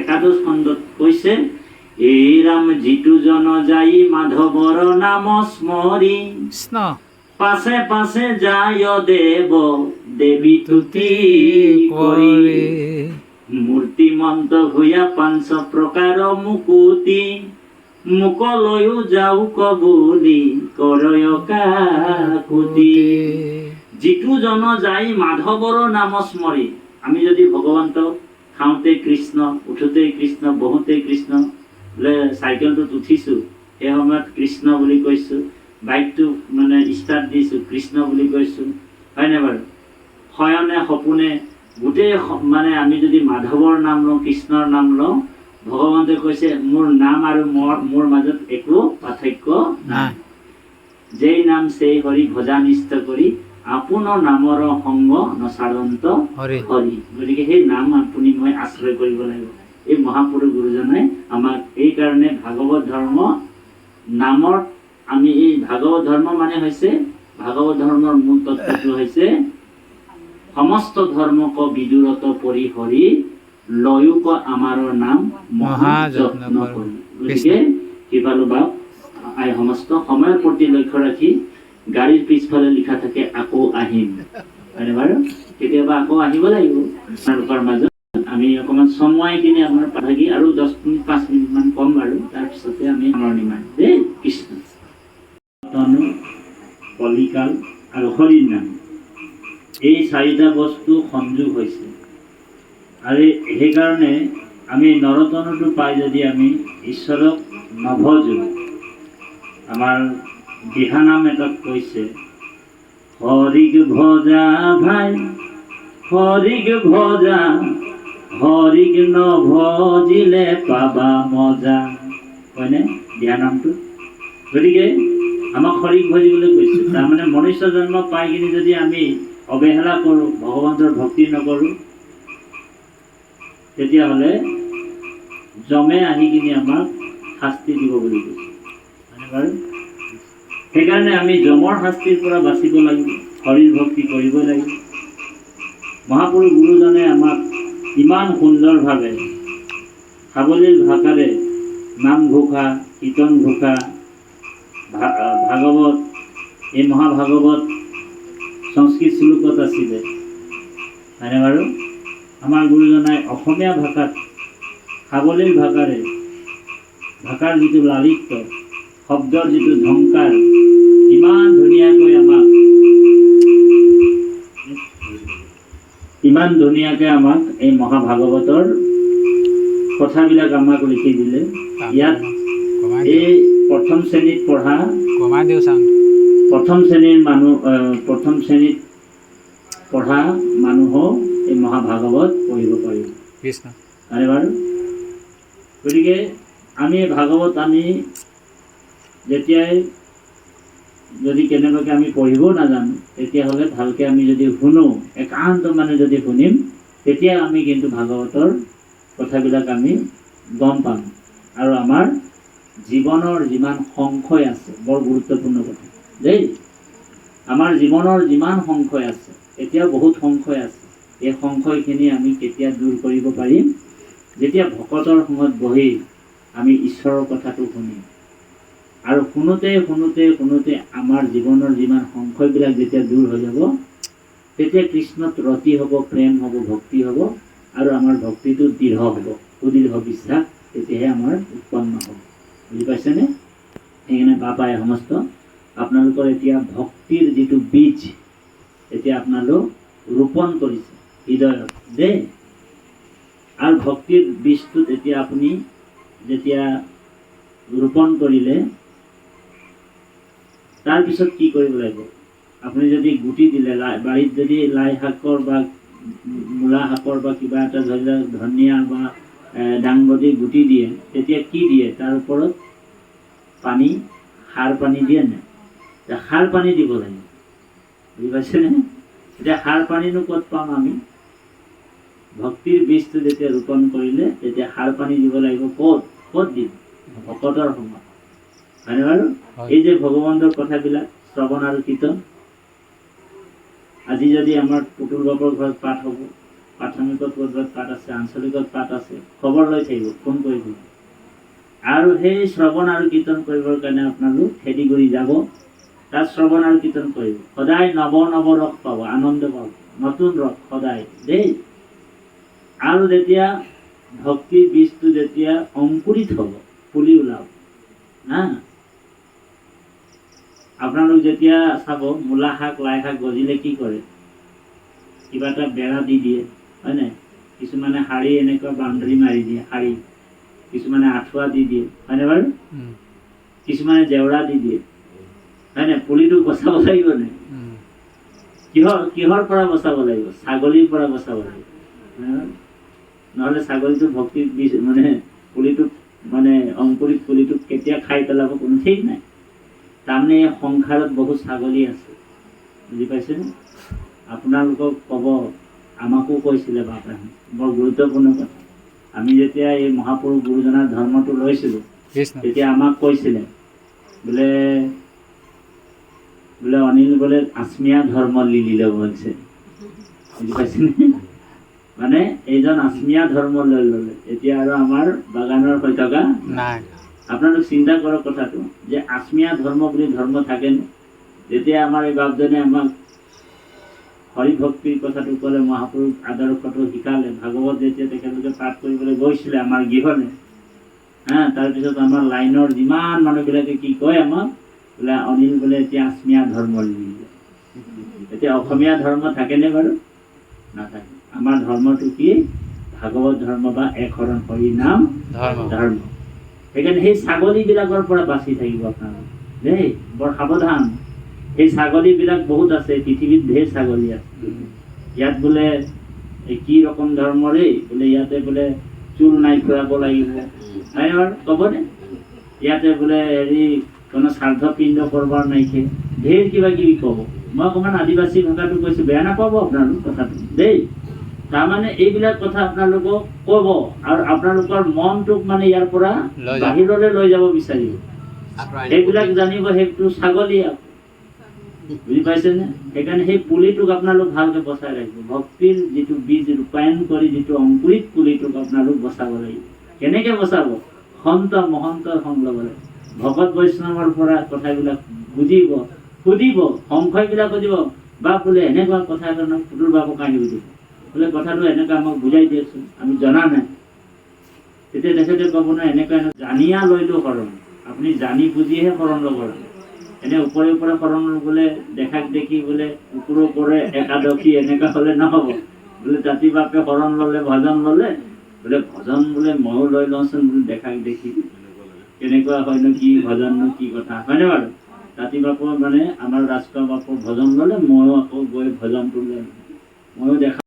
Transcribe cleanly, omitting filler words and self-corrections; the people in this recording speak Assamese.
একাদশ খণ্ডত কৈছে, এই ৰাম যিটো জন যাই মাধৱৰ নাম স্মৰি, পাছে পাছে যায় দেৱ দেৱী তুতি কৰি, মূৰ্তিমন্ত ভূয়া পাঞ্চ প্ৰকাৰ মুকুতি, মুকলৈও যাও কবুলি কৰয় কাকুতি। যিটো জন যাই মাধৱৰ নাম স্মৰি, আমি যদি ভগৱন্তক খাওঁতে কৃষ্ণ, উঠোতে কৃষ্ণ, বহোতে কৃষ্ণ, বোলে চাইকেলটোত উঠিছোঁ সেই সময়ত কৃষ্ণ বুলি কৈছোঁ, বাইকটো মানে ষ্টাৰ্ট দিছোঁ কৃষ্ণ বুলি কৈছোঁ, হয়নে বাৰু? শয়নে সপোনে গোটেই মানে আমি যদি মাধৱৰ নাম লওঁ, কৃষ্ণৰ নাম লওঁ, ভগৱন্তে কৈছে মোৰ নাম আৰু মোৰ মাজত একো পাৰ্থক্য নাই। যেই নাম সেই হৰি ভজা নিষ্ঠ কৰি, আপোনাৰ নামৰ সংগ নচাৰন্ত হৰি। গতিকে সেই নাম আপুনি মই আশ্ৰয় কৰিব লাগিব। এই মহাপুৰুষ গুৰুজনে আমাক এই কাৰণে ভাগৱত ধৰ্ম নামৰ, আমি এই ভাগৱত ধৰ্ম মানে হৈছে, ভাগৱত ধৰ্মৰ মূল তত্ত্বটো হৈছে সমস্ত ধৰ্মক বিদুৰত পৰি হৰি, লয়ুক আমাৰ নাম মহাযত্ন কৰি। গতিকে কিবালো বাপ আই সমস্ত সময়ৰ প্ৰতি লক্ষ্য ৰাখি, গাড়ীৰ পিছফালে লিখা থাকে আকৌ আহিম, হয়নে বাৰু? কেতিয়াবা আকৌ আহিব লাগিব আপোনালোকৰ মাজত। আমি অকণমান চমুৱাই কিনে আপোনাৰ থাকি আৰু 10 মিনিট 5 মিনিট মান কম বাৰু, তাৰপিছতে আমি সামৰণি মাৰিম দেই। কৃষ্ণ কলিকাল আৰু হৰিৰ নাম, এই 4টা বস্তু সংযোগ হৈছে। আৰু সেইকাৰণে আমি নৰতনটো পাই যদি আমি ঈশ্বৰক নভজো, আমাৰ দিহানাম এটাত কৈছে, হৰিক ভজা ভাই হৰিক ভজা, হৰিক নভজিলে পাবা মজা, হয়নে দিহানামটো? গতিকে আমাক হৰিক ভজিবলৈ কৈছে। তাৰমানে মনুষ্য জন্ম পাই কিনি যদি আমি অৱহেলা কৰোঁ, ভগৱন্তৰ ভক্তি নকৰোঁ, তেতিয়াহ'লে যমে আহি কিনি আমাক শাস্তি দিব বুলি কৈছে, হয়নে বাৰু? সেইকাৰণে আমি যমৰ শাস্তিৰ পৰা বাচিব লাগিব, হৰিৰ ভক্তি কৰিব লাগিব। মহাপুৰুষ গুৰুজনে আমাক ইমান সুন্দৰভাৱে সাৱলীল ভাষাৰে নামঘোষা, কীৰ্তন ঘোষা, ভাগৱত, এই মহাভাগৱত সংস্কৃত শ্লোকত আছিলে, হয়নে বাৰু? আমাৰ গুৰুজনাই অসমীয়া ভাষাত সাৱলীল ভাষাৰে, ভাষাৰ যিটো লালিত্য, শব্দৰ যিটো ঝংকাৰ, ইমান ধুনীয়াকৈ আমাক এই মহাভাগৱতৰ কথাবিলাক আমাক লিখি দিলে। ইয়াত এই প্ৰথম শ্ৰেণীত পঢ়া, প্ৰথম শ্ৰেণীত পঢ়া মানুহো এই মহাভাগৱত পঢ়িব পাৰিব, হয়নে বাৰু? গতিকে আমি ভাগৱত আমি যেতিয়াই যদি কেনেবাকৈ আমি পঢ়িব নাজানো, তেতিয়াহ'লে ভালকৈ আমি যদি শুনো, একান্ত মানে যদি শুনিম, তেতিয়া আমি কিন্তু ভাগৱতৰ কথাবিলাক আমি গম পাম। আৰু আমাৰ জীৱনৰ যিমান সংশয় আছে, বৰ গুৰুত্বপূৰ্ণ কথা দেই, আমাৰ জীৱনৰ যিমান সংশয় আছে, এতিয়াও বহুত সংশয় আছে, এই সংশয়খিনি আমি কেতিয়া দূৰ কৰিব পাৰিম? যেতিয়া ভকতৰ সঙত বহি আমি ঈশ্বৰৰ কথাটো শুনিম। আৰু শুনোতে শুনোতে শুনোতে আমাৰ জীৱনৰ যিমান সংশয়বিলাক যেতিয়া দূৰ হৈ যাব, তেতিয়া কৃষ্ণত ৰতি হ'ব, প্ৰেম হ'ব, ভক্তি হ'ব, আৰু আমাৰ ভক্তিটো দৃঢ় হ'ব, সুদৃঢ় বিশ্বাস তেতিয়াহে আমাৰ উৎপন্ন হ'ব। বুজি পাইছেনে? সেইকাৰণে পাপাই সমস্ত আপোনালোকৰ এতিয়া ভক্তিৰ যিটো বীজ, এতিয়া আপোনালোক ৰোপণ কৰিছে হৃদয়ত দেই। আৰু ভক্তিৰ বীজটোত এতিয়া আপুনি যেতিয়া ৰোপণ কৰিলে, তাৰপিছত কি কৰিব লাগিব? আপুনি যদি গুটি দিলে, বাৰীত যদি লাই শাকৰ বা মূলা শাকৰ বা কিবা এটা ধৰি লওক ধনিয়া বা দাংবডি গুটি দিয়ে, তেতিয়া কি দিয়ে? তাৰ ওপৰত পানী, সাৰ পানী দিয়ে নাই? সাৰ পানী দিব লাগিব, বুজি পাইছেনে? এতিয়া সাৰ পানীনো ক'ত পাম আমি? ভক্তিৰ বীজটো যেতিয়া ৰোপণ কৰিলে, তেতিয়া সাৰ পানী দিব লাগিব। ক'ত দিম? ভকতৰ সময়ত, হয়নে বাৰু? এই যে ভগৱন্তৰ কথাবিলাক শ্ৰৱণ আৰু কীৰ্তন, আজি যদি আমাৰ পুতুল বাপৰ ঘৰত পাঠ হ'ব, প্ৰাথমিকত ক'ৰবাত পাঠ আছে, আঞ্চলিকত পাঠ আছে, খবৰ লৈ থাকিব, ফোন কৰি থাকিব। আৰু সেই শ্ৰৱণ আৰু কীৰ্তন কৰিবৰ কাৰণে আপোনালোক খেদিগুৰি যাব, তাত শ্ৰৱণ আৰু কীৰ্তন কৰিব। সদায় নৱ নৱ ৰস পাব, আনন্দ পাব, নতুন ৰস সদায় দেই। আৰু যেতিয়া ভক্তিৰ বীজটো যেতিয়া অংকুৰিত হ'ব, পুলি ওলাব হা, আপোনালোক যেতিয়া চাব মূলা শাক লাই শাক গজিলে কি কৰে, কিবা এটা বেৰা দি দিয়ে হয় নাই, কিছুমানে শাৰী এনেকুৱা বাউণ্ডাৰী মাৰি দিয়ে, শাৰী কিছুমানে আঁঠুৱা দি দিয়ে হয়নে বাৰু, কিছুমানে জেওৰা দি দিয়ে হয় নাই, পুলিটো বচাব লাগিব নাই, কিহৰ পৰা বচাব লাগিব, ছাগলীৰ পৰা বচাব লাগিব, নহ'লে ছাগলীটো ভক্তিৰ বীজ মানে পুলিটোক মানে অংকুৰিত পুলিটোক কেতিয়া খাই পেলাব কোনো ঠিক নাই। তাৰমানে এই সংসাৰত বহুত ছাগলী আছে, বুজি পাইছেনে? আপোনালোকক ক'ব, আমাকো কৈছিলে বাপে, বৰ গুৰুত্বপূৰ্ণ কথা। আমি যেতিয়া এই মহাপুৰুষ গুৰুজনাৰ ধৰ্মটো লৈছিলোঁ তেতিয়া আমাক কৈছিলে বোলে অনিল বোলে আত্মীয়া ধৰ্ম লিলি ল'ব হৈছে, বুজি পাইছেনে? মানে এইজন আত্মীয়া ধৰ্ম লৈ ল'লে, এতিয়া আৰু আমাৰ বাগানৰ হৈ থকা নাই। আপোনালোক চিন্তা কৰক কথাটো, যে আত্মীয়া ধৰ্ম বুলি ধৰ্ম থাকেনে? যেতিয়া আমাৰ এই বাপজনে আমাক হৰি ভক্তিৰ কথাটো ক'লে, মহাপুৰুষ আদৰ্শটো শিকালে, ভাগৱত যেতিয়া তেখেতলোকে পাঠ কৰিবলৈ গৈছিলে আমাৰ গৃহলে হা, তাৰপিছত আমাৰ লাইনৰ যিমান মানুহবিলাকে কি কয় আমাক বোলে অনিল বোলে এতিয়া আত্মীয়া ধৰ্ম লিলে। এতিয়া অসমীয়া ধৰ্ম থাকেনে বাৰু? নাথাকে। আমাৰ ধৰ্মটো কি? ভাগৱত ধৰ্ম বা একশৰণ হৰি নাম ধৰ্ম। সেইকাৰণে সেই ছাগলীবিলাকৰ পৰা বাচি থাকিব আপোনালোক দেই, বৰ সাৱধান। সেই ছাগলীবিলাক বহুত আছে, পৃথিৱীত ঢেৰ ছাগলী আছে। ইয়াত বোলে কি ৰকম ধৰ্মৰে বোলে ইয়াতে বোলে চুল নাই ফুৰাব লাগিব হয় বাৰু, ক'বনে? ইয়াতে বোলে হেৰি কোনো শ্ৰাদ্ধ পিণ্ড কৰবাৰ নাইকে, ঢেৰ কিবা কিবি ক'ব। মই অকণমান আদিবাসী ভাষাটো কৈছোঁ, বেয়া নাপাব আপোনালোক কথাটো দেই। তাৰমানে এইবিলাক কথা আপোনালোকক ক'ব, আৰু আপোনালোকৰ মনটোক মানে ইয়াৰ পৰা বাহিৰলৈ লৈ যাব বিচাৰিব। সেইবিলাক জানিব সেইটো ছাগলী, বুজি পাইছেনে? সেইকাৰণে সেই পুলিটোক আপোনালোক ভালকে বচাই ৰাখিব। ভক্তিৰ যিটো বীজ ৰূপায়ণ কৰি যিটো অংকুৰিত পুলিটোক আপোনালোক বচাব লাগিব। কেনেকে বচাব? সন্ত মহন্তৰ সংগ ল'ব লাগিব। ভকত বৈষ্ণৱৰ পৰা কথাবিলাক বুজিব, সুধিব, সংশয়বিলাক সুধিব, বা বোলে এনেকুৱা কথা এটা পুতুল বাবুক আনিব দিব, বোলে কথাটো এনেকুৱা আমাক বুজাই দিয়কচোন, আমি জনা নাই। তেতিয়া তেখেতে ক'ব নহয় এনেকুৱা জানিয়া লৈলো শৰণ, আপুনি জানি বুজিহে শৰণ ল'ব লাগে। এনে ওপৰে ওপৰে শৰণ বোলে দেখাক দেখি বোলে কুকুৰো কৰে একাদশী এনেকুৱা হ'লে নহ'ব। বোলে জাতি বাপে শৰণ ল'লে, ভজন ল'লে, বোলে ভজন বোলে ময়ো লৈ লওঁচোন বোলে দেখাক দেখি, কেনেকুৱা হয়নো, কি ভজননো কি কথা হয়নে বাৰু? জাতি বাপৰ মানে আমাৰ ৰাষ্ট্ৰ বাপৰ ভজন ল'লে, ময়ো আকৌ গৈ ভজনটো লৈ ময়ো দেখা